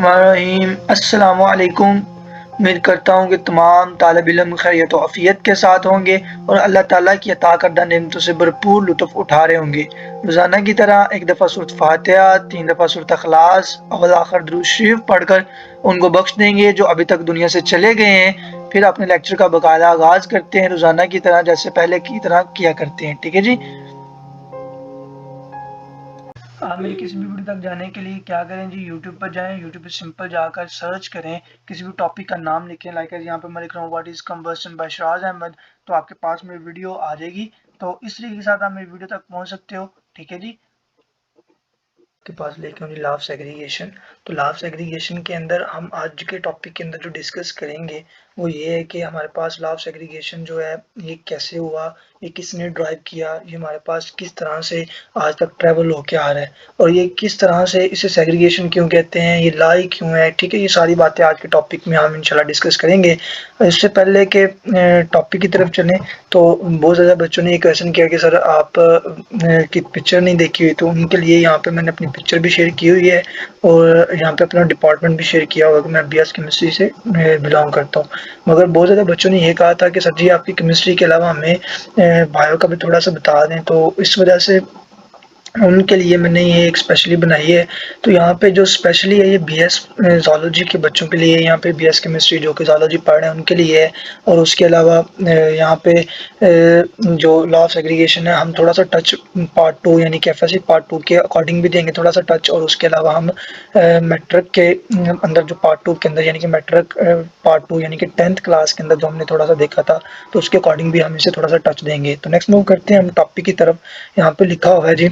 बिस्मिल्लाहिर्रहमानिर्रहीम। अस्सलामु अलैकुम। उम्मीद करता हूँ कि तमाम तालिब इल्म खैरियत व आफियत के साथ होंगे और अल्लाह ताला की अता करदा नेमतों से भरपूर लुत्फ़ उठा रहे होंगे। रोज़ाना की तरह एक दफ़ा सूरत फातिहा, 3 दफ़ा सूरत इखलास, अव्वल आखिर दुरूद शरीफ पढ़कर उनको बख्श देंगे जो अभी तक दुनिया से चले गए हैं। फिर अपने लेक्चर का बाकायदा आगाज़ करते हैं रोज़ाना की तरह, जैसे पहले की तरह किया करते हैं। ठीक है जी। आप मेरी किसी भी वीडियो तक जाने के लिए क्या करें जी, यूट्यूब पर जाएं। यूट्यूब पर सिंपल जाकर सर्च करें, किसी भी टॉपिक का नाम लिखें। लाइक यहाँ पे मैं लिख रहा हूँ what is combustion bye Sharaj Ahmad, तो आपके पास मेरी वीडियो आ जाएगी। तो इस तरीके के साथ आप मेरी वीडियो तक पहुँच सकते हो। ठीक है जी। के पास लेके हूँ जी लाभ सेग्रीगेशन। तो लाभ सेग्रीगेशन के अंदर हम आज के टॉपिक के अंदर जो डिस्कस करेंगे वो ये है कि हमारे पास लाभ सेग्रीगेशन जो है ये कैसे हुआ, ये किसने ड्राइव किया, ये हमारे पास किस तरह से आज तक ट्रेवल होके आ रहा है और ये किस तरह से इसे सेग्रीगेशन क्यों कहते हैं, ये लाई क्यों है। ठीक है, ये सारी बातें आज के टॉपिक में हम इंशाल्लाह डिस्कस करेंगे। इससे पहले के टॉपिक की तरफ चलें तो बहुत ज़्यादा बच्चों ने ये क्वेश्चन किया कि सर आप की पिक्चर नहीं देखी हुई, तो उनके लिए यहाँ पे मैंने अपनी पिक्चर भी शेयर की हुई है और यहाँ पे अपना डिपार्टमेंट भी शेयर किया हुआ कि मैं बीएस केमिस्ट्री से बिलोंग करता हूँ। मगर बहुत ज़्यादा बच्चों ने ये कहा था कि सर जी आपकी केमिस्ट्री के अलावा हमें बायो का भी थोड़ा सा बता दें, तो इस वजह से उनके लिए मैंने ये एक स्पेशली बनाई है। तो यहाँ पे जो स्पेशली है ये बीएस ज़ूलॉजी के बच्चों के लिए, यहाँ पे बीएस केमिस्ट्री जो कि ज़ूलॉजी पढ़ रहे हैं उनके लिए है। और उसके अलावा यहाँ पे जो लॉ ऑफ सेग्रीगेशन है हम थोड़ा सा टच पार्ट 2 यानी कि एफएससी पार्ट 2 के अकॉर्डिंग भी देंगे थोड़ा सा टच। और उसके अलावा हम मैट्रिक के अंदर जो पार्ट 2 के अंदर यानी कि मैट्रिक पार्ट 2 यानी कि 10th क्लास के अंदर जो हमने थोड़ा सा देखा था, तो उसके अकॉर्डिंग भी हम इसे थोड़ा सा टच देंगे। तो नेक्स्ट मूव करते हैं हम टॉपिक की तरफ। यहाँ पे लिखा हुआ है जी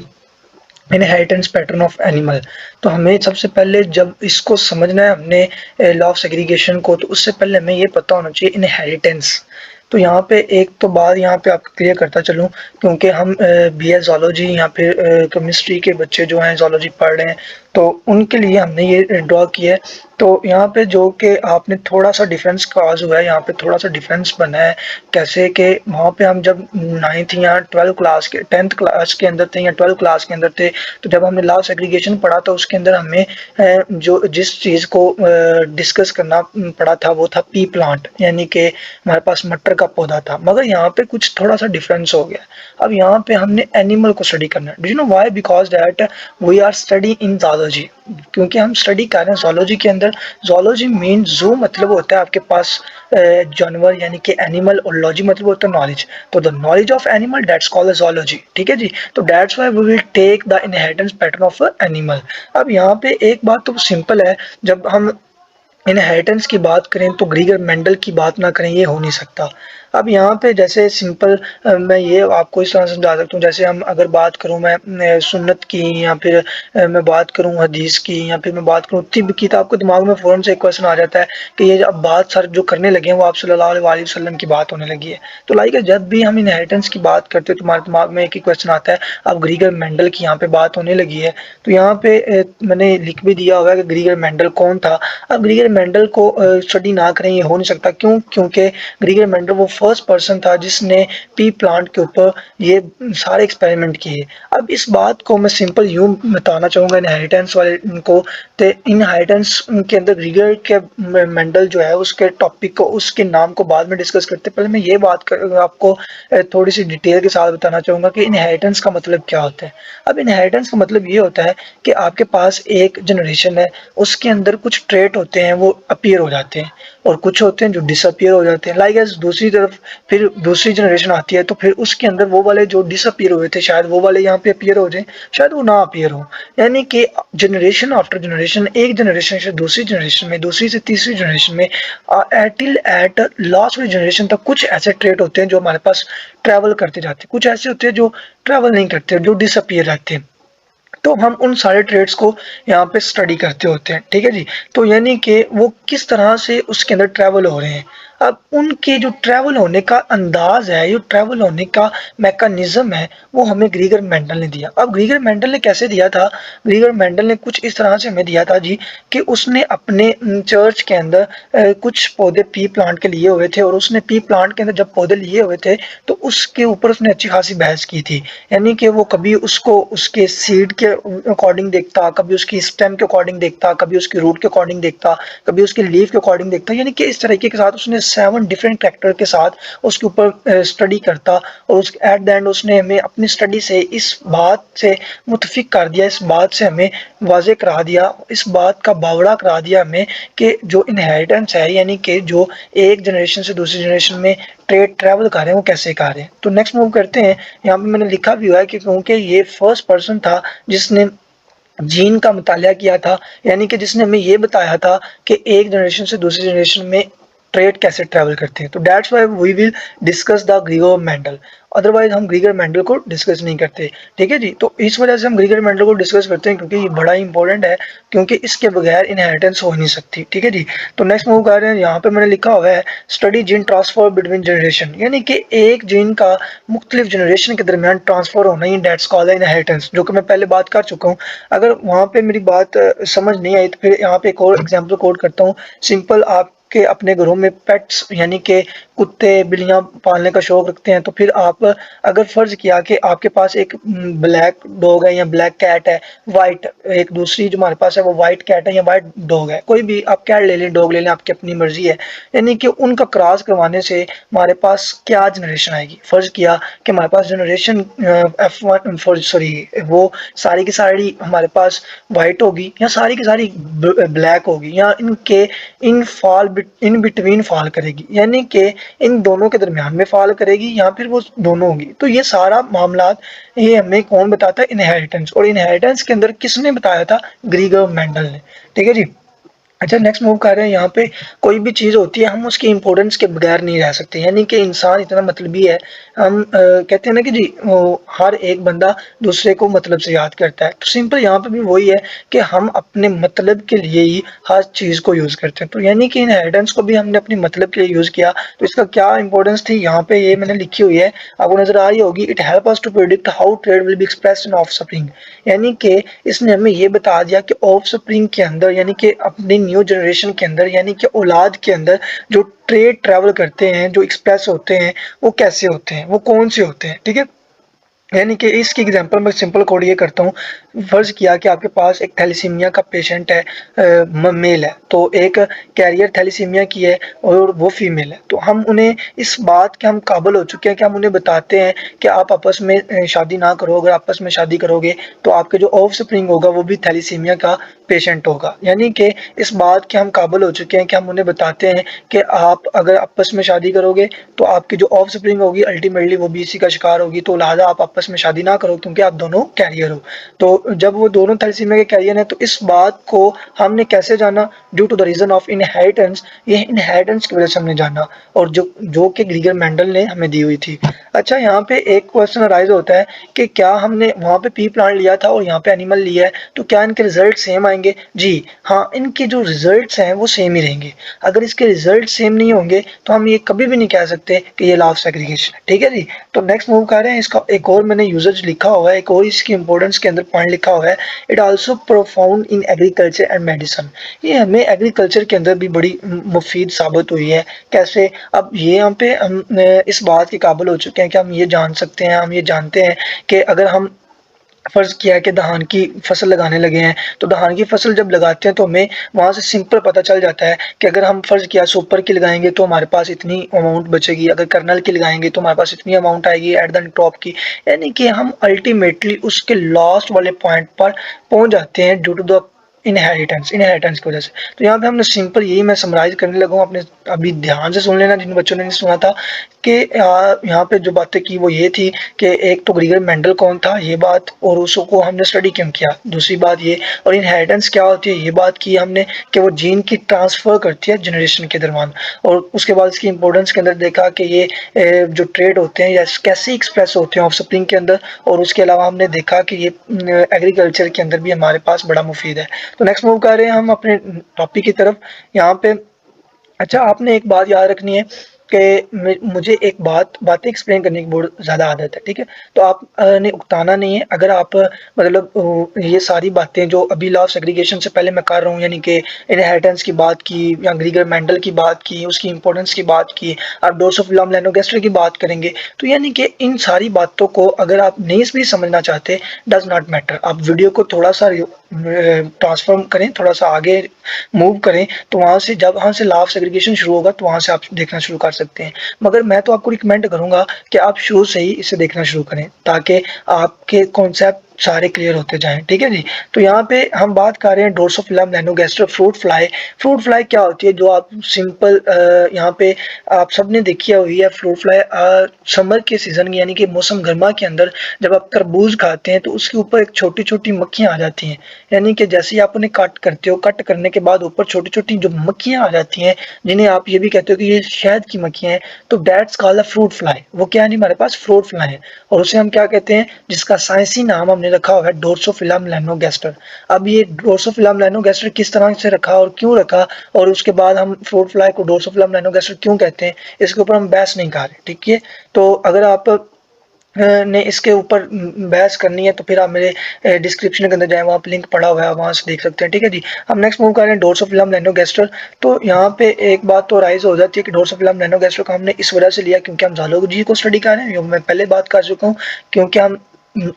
इनहेरिटेंस पैटर्न ऑफ एनिमल। तो हमें सबसे पहले जब इसको समझना है हमने लॉ ऑफ सेग्रीगेशन को, तो उससे पहले हमें ये पता होना चाहिए इनहेरिटेंस। तो यहाँ पे एक तो बात यहाँ पे आपको क्लियर करता चलूँ, क्योंकि हम बीएस ज़ूलॉजी या फिर केमिस्ट्री के बच्चे जो हैं ज़ूलॉजी पढ़ रहे हैं तो उनके लिए हमने ये ड्रॉ किया है। तो यहाँ पे जो कि आपने थोड़ा सा डिफरेंस काज हुआ है, यहाँ पे थोड़ा सा डिफरेंस बना है। कैसे कि वहाँ पे हम जब 9th या 12th क्लास के 10th क्लास के अंदर थे या 12th क्लास के अंदर थे, तो जब हमने लॉ सेग्रीगेशन पढ़ा तो उसके अंदर हमें जो जिस चीज़ को डिस्कस करना पड़ा था वो था पी प्लांट, यानी कि हमारे पास मटर का पौधा था। मगर यहाँ पे कुछ थोड़ा सा डिफरेंस हो गया। अब यहाँ पे हमने एनिमल को स्टडी करना है। Do you know why? Because that we are study in zoology, क्योंकि हम स्टडी कर रहे हैं ज़ूलॉजी के अंदर। ज़ूलॉजी मीन ज़ू मतलब होता है आपके पास जानवर यानी कि एनिमल, और लॉजी मतलब होता है नॉलेज। तो the knowledge of animal that's called zoology. ठीक है जी। तो that's why we will take the inheritance pattern of animal. अब यहाँ पे एक बात तो सिंपल है, जब हम इनहेरिटेंस की बात करें तो ग्रीगर मेंडल की बात ना करें ये हो नहीं सकता। अब यहाँ पे जैसे सिंपल मैं ये आपको इस तरह समझा सकता हूँ, जैसे हम अगर बात करूँ मैं सुन्नत की या फिर मैं बात करूँ हदीस की या फिर मैं बात करूँ तिब की, तो आपको दिमाग में फ़ौरन से एक क्वेश्चन आ जाता है कि ये अब बात सर जो करने लगे हैं वो आप सल्लल्लाहु अलैहि वसल्लम की बात होने लगी है। तो लाइक जब भी हम इनहेरिटेंस की बात करते हैं तुम्हारे दिमाग में एक ही क्वेश्चन आता है, अब ग्रीगर मेंडल की यहाँ पे बात होने लगी है। तो यहाँ पे मैंने लिख भी दिया होगा कि ग्रीगर मेंडल कौन था। अब ग्रीगर मेंडल को स्टडी ना करें ये हो नहीं सकता। क्यों? क्योंकि ग्रीगर मेंडल वो फर्स्ट पर्सन था जिसने पी प्लांट के ऊपर ये सारे एक्सपेरिमेंट किए। अब इस बात को मैं सिंपल यूं बताना चाहूँगा इनहेरिटेंस वाले को, तो इनहेरिटेंस के अंदर ग्रीगर के मेंडल जो है उसके टॉपिक को, उसके नाम को बाद में डिस्कस करते। पहले मैं ये बात आपको थोड़ी सी डिटेल के साथ बताना चाहूँगा कि इनहेरिटेंस का मतलब क्या होता है। अब इनहेरिटेंस का मतलब ये होता है कि आपके पास एक जनरेशन है, उसके अंदर कुछ ट्रेट होते हैं वो अपीयर हो जाते हैं और कुछ होते हैं जो डिसअपीयर हो जाते हैं। लाइक एज दूसरी तरफ फिर दूसरी जनरेशन आती है तो फिर उसके अंदर वो वाले जो डिसअपीयर हुए थे शायद वो वाले यहाँ पे अपीयर हो जाए, शायद वो ना अपीयर हो। यानी कि जनरेशन आफ्टर जनरेशन, एक जनरेशन से दूसरी जनरेशन में, दूसरी से तीसरी जनरेशन में, टिल एट लास्ट वाली जनरेशन तक कुछ ऐसे ट्रेट होते हैं जो हमारे पास ट्रैवल करते जाते हैं, कुछ ऐसे होते हैं जो ट्रैवल नहीं करते, जो डिसअपीयर रहते हैं। तो हम उन सारे ट्रेड्स को यहाँ पे स्टडी करते होते हैं। ठीक है जी। तो यानी कि वो किस तरह से उसके अंदर ट्रैवल हो रहे हैं। अब उनके जो ट्रैवल होने का अंदाज है, जो ट्रैवल होने का मैकेनिज्म है, वो हमें ग्रीगर मेंडल ने दिया। अब ग्रीगर मेंडल ने कैसे दिया था? ग्रीगर मेंडल ने कुछ इस तरह से हमें दिया था जी कि उसने अपने चर्च के अंदर कुछ पौधे पी प्लांट के लिए हुए थे, और उसने पी प्लांट के अंदर जब पौधे लिए हुए थे तो उसके ऊपर उसने अच्छी खासी बहस की थी। यानी कि वो कभी उसको उसके सीड के अकॉर्डिंग देखता, कभी उसकी स्टेम के अकॉर्डिंग देखता, कभी उसकी रूट के अकॉर्डिंग देखता, कभी उसके लीफ के अकॉर्डिंग देखता। यानी कि इस तरीके के साथ उसने 7 डिफरेंट कैरेक्टर के साथ उसके ऊपर स्टडी करता, और उस एट द एंड उसने हमें अपनी स्टडी से इस बात से मुतफिक कर दिया, इस बात से हमें वाज़ेह करा दिया, इस बात का बावड़ा करा दिया हमें कि जो इनहेरिटेंस है, यानी कि जो एक जनरेशन से दूसरी जनरेशन में ट्रेड ट्रैवल कर रहे हैं, वो कैसे कर रहे हैं। तो नेक्स्ट मूव करते हैं। यहाँ पे मैंने लिखा भी हुआ है कि क्योंकि ये फर्स्ट पर्सन था जिसने जीन का मुतालिया किया था, यानी कि जिसने हमें ये बताया था कि एक जनरेशन से दूसरी जनरेशन में ट्रेड कैसे ट्रैवल करते हैं। तो that's why we will discuss the Gregor Mendel, otherwise हम ग्रीगर मेंडल को डिस्कस नहीं करते। ठीक है जी, तो इस वजह से हम ग्रीगर मेंडल को डिस्कस करते हैं क्योंकि ये बड़ा इंपॉर्टेंट है, क्योंकि इसके बगैर इनहेरिटेंस हो नहीं सकती। ठीक है जी, तो नेक्स्ट मूव कर रहे हैं। यहाँ पे मैंने लिखा हुआ है study gene transfer between generation, यानी कि एक जीन का मुख्तलिफ जनरेशन के दरमियान ट्रांसफर होना ही डेट्स कॉल्ड इनहेरिटेंस, जो कि मैं पहले बात कर चुका हूँ। अगर वहाँ पे मेरी बात समझ नहीं आई तो फिर यहाँ पे एक और एग्जांपल कोट करता हूँ। सिंपल, आप के अपने घरों में पेट्स यानी कि कुत्ते बिल्लियां पालने का शौक रखते हैं, तो फिर आप अगर फर्ज किया कि आपके पास एक ब्लैक डॉग है या ब्लैक कैट है, वाइट एक दूसरी जो हमारे पास है वो वाइट कैट है या वाइट डॉग है, कोई भी आप कैट ले लें, डॉग ले लें, आपकी अपनी मर्जी है। यानी कि उनका क्रॉस करवाने से हमारे पास क्या जनरेशन आएगी? फर्ज किया कि हमारे पास जनरेशन F1 सॉरी वो सारी की सारी हमारे पास वाइट होगी या सारी की सारी ब्लैक होगी, या इनके इन बिटवीन फॉल करेगी, यानी कि इन दोनों के दरमियान में फॉल करेगी, या फिर वो दोनों होगी। तो ये सारा मामला ये हमें कौन बताता है? इनहेरिटेंस। और इनहेरिटेंस के अंदर किसने बताया था? ग्रीगर मेंडल ने। ठीक है जी। अच्छा, नेक्स्ट मूव कर रहे हैं। यहाँ पे कोई भी चीज़ होती है हम उसकी इंपॉर्टेंस के बगैर नहीं रह सकते, यानी कि इंसान इतना मतलबी है। हम कहते हैं ना कि जी वो हर एक बंदा दूसरे को मतलब से याद करता है, तो सिंपल यहाँ पे भी वही है कि हम अपने मतलब के लिए ही हर चीज़ को यूज़ करते हैं। तो यानी कि इनहेरिटेंस को भी हमने अपने मतलब के लिए यूज़ किया, तो इसका क्या इंपॉर्टेंस थी यहाँ पे ये मैंने लिखी हुई है, आपको नजर आ रही होगी। It help us to predict how trait will be expressed in offspring, यानी कि इसने हमें ये बता दिया कि ऑफस्प्रिंग के अंदर, यानी कि अपनी न्यू जनरेशन के अंदर, यानी कि औलाद के अंदर जो ट्रेड ट्रैवल करते हैं, जो एक्सप्रेस होते हैं, वो कैसे होते हैं, वो कौन से होते हैं। ठीक है, यानी कि इसकी एग्जांपल मैं सिंपल कोड ये करता हूँ। फर्ज किया कि आपके पास एक थैलेसीमिया का पेशेंट है, मेल है, तो एक कैरियर थैलेसीमिया की है और वो फीमेल है। तो हम उन्हें इस बात के हम काबिल हो चुके हैं कि हम उन्हें बताते हैं कि आप आपस में शादी ना करो, अगर आपस में शादी करोगे तो आपके जो ऑफ स्प्रिंग होगा वो भी थैलेसीमिया का पेशेंट होगा। यानी कि इस बात के हम काबिल हो चुके हैं कि हम उन्हें बताते हैं कि आप अगर आपस में शादी करोगे तो आपकी जो ऑफ स्प्रिंग होगी अल्टीमेटली वो भी इसी का शिकार होगी, तो लिहाजा आप आपस में शादी ना करो क्योंकि आप दोनों कैरियर हो। तो जब वो दोनों थैलेसीमिया के कैरियर हैं, तो इस बात को हमने कैसे जाना? Due to the reason of inheritance, ये इनहेरिटेंस की वजह से हमने जाना, और जो कि ग्रीगर मेंडल ने हमें दी हुई थी। अच्छा, यहाँ पे एक क्वेश्चन अराइज होता है कि क्या हमने वहाँ पे पी प्लांट लिया था और यहाँ पे एनिमल लिया है, तो क्या इनके रिजल्ट सेम आएंगे? जी हाँ, इनके जो रिजल्ट्स हैं वो सेम ही रहेंगे। अगर इसके रिजल्ट सेम नहीं होंगे तो हम ये कभी भी नहीं कह सकते कि ये लॉ ऑफ सेग्रीगेशन है। ठीक है जी, तो नेक्स्ट मूव कर रहे हैं। इसका एक और मैंने यूजेज लिखा हुआ है, एक और इसकी इंपॉर्टेंस के अंदर पॉइंट लिखा हुआ है। It also profound in agriculture and medicine, ये हमें एग्रीकल्चर के अंदर भी बड़ी मुफीद साबित हुई है। कैसे? अब ये यहाँ पे हम इस बात के काबिल हो चुके हैं कि हम ये जान सकते हैं, हम ये जानते हैं कि अगर हम फर्ज किया है कि धान की फसल लगाने लगे हैं, तो धान की फसल जब लगाते हैं तो हमें वहां से सिंपल पता चल जाता है कि अगर हम फर्ज किया सुपर की लगाएंगे तो हमारे पास इतनी अमाउंट बचेगी, अगर कर्नल की लगाएंगे तो हमारे पास इतनी अमाउंट आएगी एट द टॉप की। यानी कि हम अल्टीमेटली उसके लास्ट वाले पॉइंट पर पहुंच जाते हैं ड्यू टू द इनहेरिटेंस की वजह से। तो यहाँ पे हमने सिंपल यही मैं समराइज करने लगा हूँ, अपने अभी ध्यान से सुन लेना जिन बच्चों ने नहीं सुना था कि यहाँ पे जो बातें की वो ये थी कि एक तो ग्रीगर मेंडल कौन था, ये बात, और उसको हमने स्टडी क्यों किया, दूसरी बात ये, और इनहेरिटेंस क्या होती है ये बात की हमने कि वो जीन की ट्रांसफर करती है जनरेशन के दरमियान, और उसके बाद इसकी इंपॉर्टेंस के अंदर देखा कि ये जो ट्रेड होते हैं या कैसे एक्सप्रेस होते हैं ऑफस्प्रिंग के अंदर, और उसके अलावा हमने देखा कि ये एग्रीकल्चर के अंदर भी हमारे पास बड़ा मुफीद है। तो नेक्स्ट मूव कर रहे हैं हम अपने टॉपिक की तरफ। यहाँ पे अच्छा, आपने एक बात याद रखनी है कि मुझे एक बातें एक्सप्लेन करने की बहुत ज़्यादा आदत है, ठीक है? तो आप ने उकताना नहीं है। अगर आप मतलब ये सारी बातें जो अभी लॉ ऑफ सेग्रीगेशन से पहले मैं कर रहा हूँ, यानी कि इनहेरिटेंस की बात की या ग्रीगर मेंडल की बात की, उसकी इंपॉर्टेंस की बात की, आप ड्रोसोफिला मेलानोगास्टर की बात करेंगे, तो यानी कि इन सारी बातों को अगर आप नहीं भी समझना चाहते, डज़ नॉट मैटर। आप वीडियो को थोड़ा-सा ट्रांसफ़ॉर्म करें, थोड़ा-सा आगे मूव करें, तो वहाँ से जब वहाँ से लॉ ऑफ सेग्रीगेशन शुरू होगा तो वहाँ से आप देखना शुरू कर सकते हैं। मगर मैं तो आपको रिकमेंड करूँगा कि आप शुरू से ही इसे देखना शुरू करें, ताकि आपके कॉन्सेप्ट सारे क्लियर होते जाएँ, ठीक है जी? तो यहाँ पे हम बात कर रहे हैं Drosophila melanogaster fruit fly. Fruit fly क्या होती है? जो आप सिंपल यहाँ पे आप सबने देखी हुई है फ्रूट फ्लाई समर के सीज़न यानी कि मौसम गर्मा के अंदर जब आप तरबूज खाते हैं तो उसके ऊपर एक छोटी-छोटी मक्खियाँ आ जाती हैं। यानी कि जैसे ही आप उन्हें कट करते हो, कट करने के बाद ऊपर छोटी-छोटी जो मक्खियाँ आ जाती हैं, जिन्हें आप ये भी कहते हो कि ये शहद की मक्खियाँ हैं, तो that's called a fruit fly. वो क्या है नहीं, हमारे पास फ्रूट फ्लाई है और उसे हम क्या कहते हैं, जिसका साइंसी नाम हमने रखा हुआ है ड्रोसोफिला मेलानोगास्टर। अब ये ड्रोसोफिला मेलानोगास्टर किस तरह से रखा और क्यों रखा और उसके बाद हम फ्रूट फ्लाई को ड्रोसोफिला मेलानोगास्टर क्यों कहते हैं, इसके ऊपर हम बहस नहीं कर रहे, ठीक है? तो अगर आप ने इसके ऊपर बहस करनी है तो फिर आप मेरे डिस्क्रिप्शन के अंदर जाएँ, वहाँ पे लिंक पड़ा हुआ है, आप वहाँ से देख सकते हैं, ठीक है जी। हम नेक्स्ट मूव कर रहे हैं ड्रोसोफिला मेलानोगास्टर। तो यहाँ पे एक बात तो राइज़ हो जाती है कि ड्रोसोफिला मेलानोगास्टर को हमने इस वजह से लिया क्योंकि हम ज़ूलॉजी को स्टडी कर रहे हैं, जो मैं पहले बात कर चुका हूँ, क्योंकि हम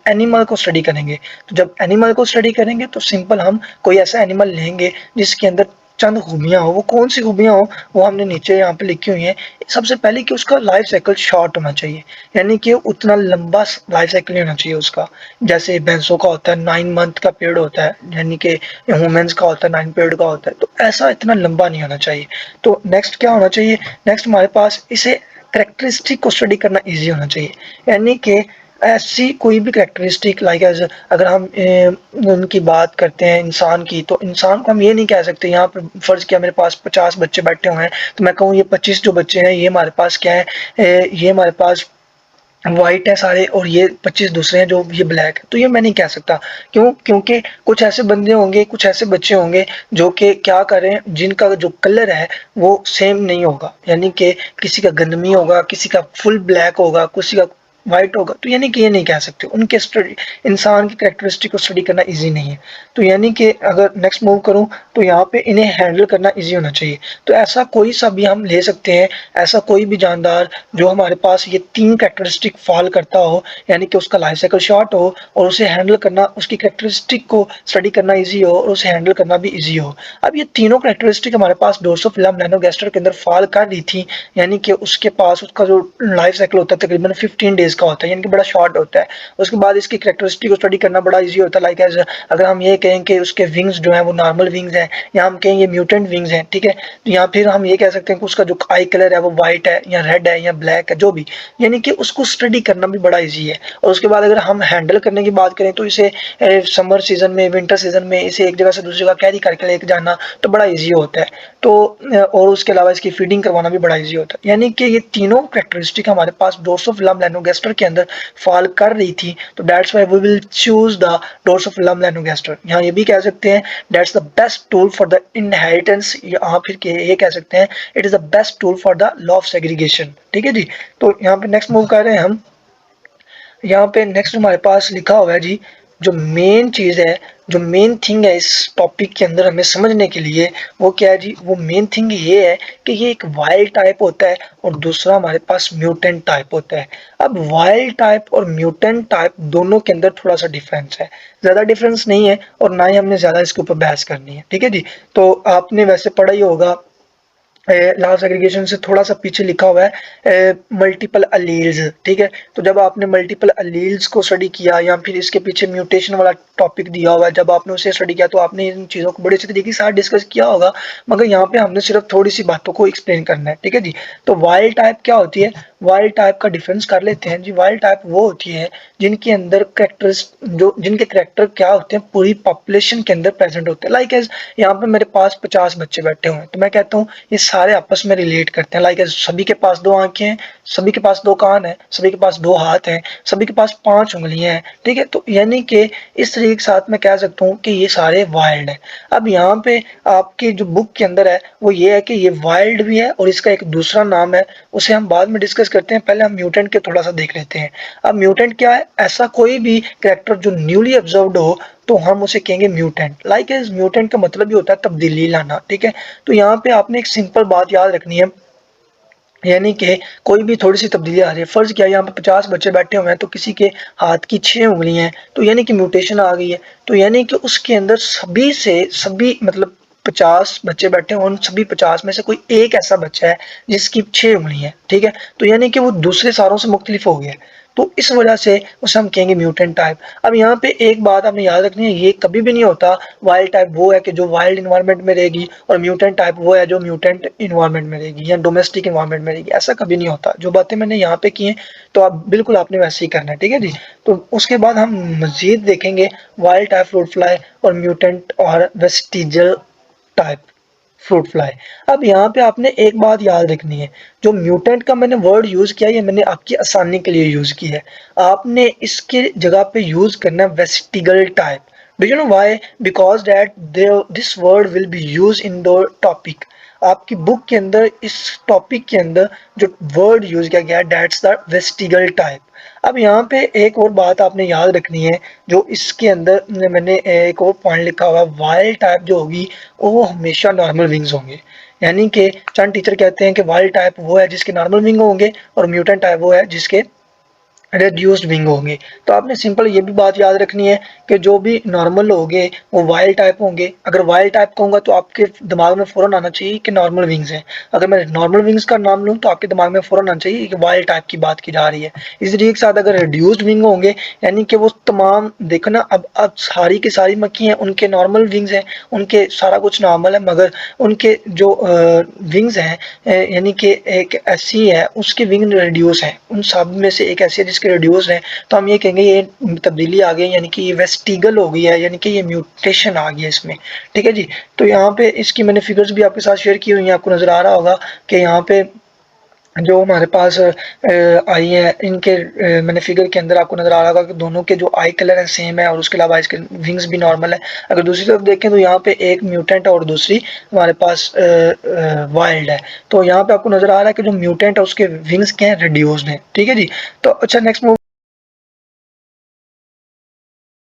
एनिमल को स्टडी करेंगे। तो जब एनिमल को स्टडी करेंगे तो सिंपल हम कोई ऐसा एनिमल लेंगे जिसके अंदर चंद खूबियाँ हो। वो कौन-सी खूबियाँ हो, वो हमने नीचे यहाँ पे लिखी हुई हैं। सबसे पहले कि उसका लाइफ साइकिल शॉर्ट होना चाहिए, यानी कि उतना लंबा लाइफ साइकिल नहीं होना चाहिए उसका। जैसे भैंसों का होता है 9 मंथ का पीरियड होता है, यानी कि ह्यूमन्स का होता है 9 पीरियड का होता है, तो ऐसा इतना लंबा नहीं होना चाहिए। तो नेक्स्ट क्या होना चाहिए, नेक्स्ट हमारे पास इसे कैरेक्टरिस्टिक को स्टडी करना ईज़ी होना चाहिए, यानी कि ऐसी कोई भी कैरेक्टरिस्टिक लाइक एज़ अगर हम उनकी बात करते हैं इंसान की, तो इंसान को हम ये नहीं कह सकते यहाँ पे फ़र्ज़ किया मेरे पास 50 बच्चे बैठे हुए हैं, तो मैं कहूँ ये 25 जो बच्चे हैं ये हमारे पास क्या है, ये हमारे पास व्हाइट है सारे और ये 25 दूसरे हैं जो ये ब्लैक है, तो ये मैं नहीं कह सकता। क्यों? क्योंकि कुछ ऐसे बंदे होंगे, कुछ ऐसे बच्चे होंगे जो कि क्या करें, जिनका जो कलर है वो सेम नहीं होगा, यानी कि किसी का गंदमी होगा, किसी का फुल ब्लैक होगा, किसी का व्हाइट होगा, तो यानी कि ये नहीं कह सकते उनके स्टडी, इंसान की कैरेक्टरिस्टिक को स्टडी करना इजी नहीं है। तो यानी कि अगर नेक्स्ट मूव करूं तो यहाँ पे इन्हें हैंडल करना इजी होना चाहिए। तो ऐसा कोई सा भी हम ले सकते हैं, ऐसा कोई भी जानदार जो हमारे पास ये 3 कैरेक्टरिस्टिक फॉल करता हो, यानी कि उसका लाइफ साइकिल शॉर्ट हो और उसे हैंडल करना, उसकी कैरेक्टरिस्टिक को स्टडी करना ईज़ी हो और उसे हैंडल करना भी ईज़ी हो। अब ये तीनों कैरेक्टरिस्टिक हमारे पास ड्रोसोफिला मेलानोगास्टर के अंदर फॉल कर रही थी, यानी कि उसके पास उसका जो लाइफ साइकिल होता है तकरीबन 15 डेज़ का होता है, यानी कि बड़ा शॉर्ट होता है। उसके बाद इसकी कैरेक्टरिस्टिक को स्टडी करना बड़ा ईज़ी होता है, लाइक एज़ अगर हम ये कहें कि उसके विंग्स जो हैं वो नॉर्मल विंग्स हैं या हम कहें ये म्यूटेंट विंग्स हैं, ठीक है? तो या फिर हम ये कह सकते हैं कि उसका जो आई कलर है वो व्हाइट है या रेड है या ब्लैक है, जो भी, यानी कि उसको स्टडी करना भी बड़ा ईज़ी है। और उसके बाद अगर हम हैंडल करने की बात करें तो इसे समर सीज़न में, विंटर सीज़न में इसे एक जगह से दूसरी जगह कैरी करके लेके जाना तो बड़ा ईज़ी होता है। तो और उसके अलावा इसकी फीडिंग करवाना भी बड़ा ईज़ी होता है। यानी कि ये तीनों कैरेक्टरिस्टिक हमारे पास ड्रोसोफिला मेलानोगास्टर के अंदर फॉल कर रही थी, तो that's why we will choose the Drosophila melanogaster. यहाँ ये भी कह सकते हैं that's the best tool for the inheritance, या फिर ये कह सकते हैं it is the best tool for the law of segregation, ठीक है जी। तो यहाँ पे नेक्स्ट मूव कर रहे हैं हम। यहाँ पे नेक्स्ट हमारे पास लिखा हुआ है जी, जो मेन चीज़ है, जो मेन थिंग है इस टॉपिक के अंदर हमें समझने के लिए, वो क्या है जी, वो मेन थिंग ये है कि ये एक वाइल्ड टाइप होता है और दूसरा हमारे पास म्यूटेंट टाइप होता है। अब वाइल्ड टाइप और म्यूटेंट टाइप दोनों के अंदर थोड़ा सा डिफरेंस है, ज़्यादा डिफरेंस नहीं है और ना ही हमने ज़्यादा इसके ऊपर बहस करनी है, ठीक है जी। तो आपने वैसे पढ़ा ही होगा, लास्ट एग्रीगेशन से थोड़ा सा पीछे लिखा हुआ है मल्टीपल अलील्स, ठीक है? तो जब आपने मल्टीपल अलील्स को स्टडी किया या फिर इसके पीछे म्यूटेशन वाला टॉपिक दिया हुआ है, जब आपने उसे स्टडी किया तो आपने इन चीज़ों को बड़े अच्छे तरीके के साथ डिस्कस किया होगा, मगर यहाँ पे हमने सिर्फ थोड़ी सी बातों को एक्सप्लेन करना है, ठीक है जी। तो वाइल्ड टाइप क्या होती है, वाइल्ड टाइप का डिफरेंस कर लेते हैं जी। वाइल्ड टाइप वो होती है जिनके अंदर कैरेक्टर्स, जो जिनके कैरेक्टर क्या होते हैं पूरी पॉपुलेशन के अंदर प्रेजेंट होते हैं, लाइक एज यहाँ पे मेरे पास 50 बच्चे बैठे हुए हैं, तो मैं कहता हूँ ये सारे आपस में रिलेट करते हैं। लाइक सभी के पास 2 आंखें हैं, सभी के पास 2 कान हैं, सभी के पास 2 हाथ हैं, सभी के पास 5 उंगलियां हैं, ठीक है। तो यानी कि इस तरीके के साथ मैं कह सकता हूँ कि ये सारे वाइल्ड हैं। अब यहाँ पे आपकी जो बुक के अंदर है वो ये है कि ये वाइल्ड भी है और इसका एक दूसरा नाम है, उसे हम बाद में डिस्कस करते हैं। पहले हम म्यूटेंट के थोड़ा सा देख लेते हैं। अब म्यूटेंट क्या है? ऐसा कोई भी कैरेक्टर जो न्यूली ऑब्जर्व्ड हो तो हम उसे कहेंगे म्यूटेंट। लाइक इस म्यूटेंट का मतलब भी होता है तब्दीली लाना, ठीक है। तो यहाँ पे आपने एक सिंपल बात याद रखनी है, यानी कि कोई भी थोड़ी सी तब्दीली आ रही है। फर्ज किया यहाँ पे 50 बच्चे बैठे हुए हैं तो किसी के हाथ की 6 उंगलियां हैं, तो यानी कि म्यूटेशन आ गई है। तो यानी कि उसके अंदर सभी से सभी मतलब 50 बच्चे बैठे हैं, उन सभी 50 में से कोई एक ऐसा बच्चा है जिसकी 6 उंगलियां हैं, ठीक है। तो यानी कि वो दूसरे सारों से मुख्तलिफ हो गया है, तो इस वजह से उसे हम कहेंगे म्यूटेंट टाइप। अब यहाँ पे एक बात आपने याद रखनी है, ये कभी भी नहीं होता वाइल्ड टाइप वो है कि जो वाइल्ड इन्वायरमेंट में रहेगी और म्यूटेंट टाइप वो है जो म्यूटेंट इन्वायरमेंट में रहेगी या डोमेस्टिक इन्वायरमेंट में रहेगी। ऐसा कभी नहीं होता। जो बातें मैंने यहाँ पे की हैं तो आप बिल्कुल आपने वैसे ही करना है, ठीक है जी। तो उसके बाद हम मजीद देखेंगे वाइल्ड टाइप फ्रूट फ्लाई और म्यूटेंट और वेस्टिजल टाइप फ्रूट फ्लाई। अब यहाँ पे आपने एक बात याद रखनी है, जो म्यूटेंट का मैंने वर्ड यूज किया ये मैंने आपकी आसानी के लिए यूज किया है। आपने इसके जगह पे यूज करना है vestigial type. Do you know why? Because that this word will be use in the topic. आपकी बुक के अंदर इस टॉपिक के अंदर जो वर्ड यूज किया गया है दैट्स द वेस्टिगल टाइप। अब यहाँ पे एक और बात आपने याद रखनी है, जो इसके अंदर मैंने एक और पॉइंट लिखा हुआ है, वाइल्ड टाइप जो होगी वो हमेशा नॉर्मल विंग्स होंगे। यानी कि चंद टीचर कहते हैं कि वाइल्ड टाइप वो है जिसके नॉर्मल विंग होंगे और म्यूटेंट टाइप वो है जिसके रेड्यूस्ड विंग होंगे। तो आपने सिंपल ये भी बात याद रखनी है कि जो भी नॉर्मल होंगे वो वाइल्ड टाइप होंगे। अगर वाइल्ड टाइप कहूँगा तो आपके दिमाग में फ़ौरन आना चाहिए कि नॉर्मल विंग्स हैं। अगर मैं नॉर्मल विंग्स का नाम लूँ तो आपके दिमाग में फ़ौरन आना चाहिए कि वाइल्ड टाइप की बात की जा रही है। इस तरीके के साथ अगर रेड्यूस्ड विंग होंगे यानी कि वो तमाम देखो ना, अब सारी की सारी मक्खी हैं उनके नॉर्मल विंग्स हैं, उनके सारा कुछ नॉर्मल है, मगर उनके जो विंग्स हैं यानी कि एक ऐसी है उसके विंग रेड्यूस हैं, उन सब में से एक ऐसी है जिसके रेड्यूस हैं। तो हम ये कहेंगे ये तब्दीली आ गई, यानी कि ये वेस्टिगल हो गई है, यानी कि ये म्यूटेशन आ गया इसमें, ठीक है जी। तो यहाँ पे इसकी मैंने फिगर्स भी आपके साथ शेयर की हुई हैं, आपको नजर आ रहा होगा कि यहाँ पे जो हमारे पास आई है इनके मैंने फिगर के अंदर आपको नजर आ रहा होगा कि दोनों के जो आई कलर है सेम है और उसके अलावा इसके विंग्स भी नॉर्मल है। अगर दूसरी तरफ देखें तो यहाँ पे एक म्यूटेंट है और दूसरी हमारे पास वाइल्ड है। तो यहाँ पे आपको नजर आ रहा है कि जो म्यूटेंट है उसके विंग्स क्या है, रिड्यूस्ड है, ठीक है जी। तो अच्छा नेक्स्ट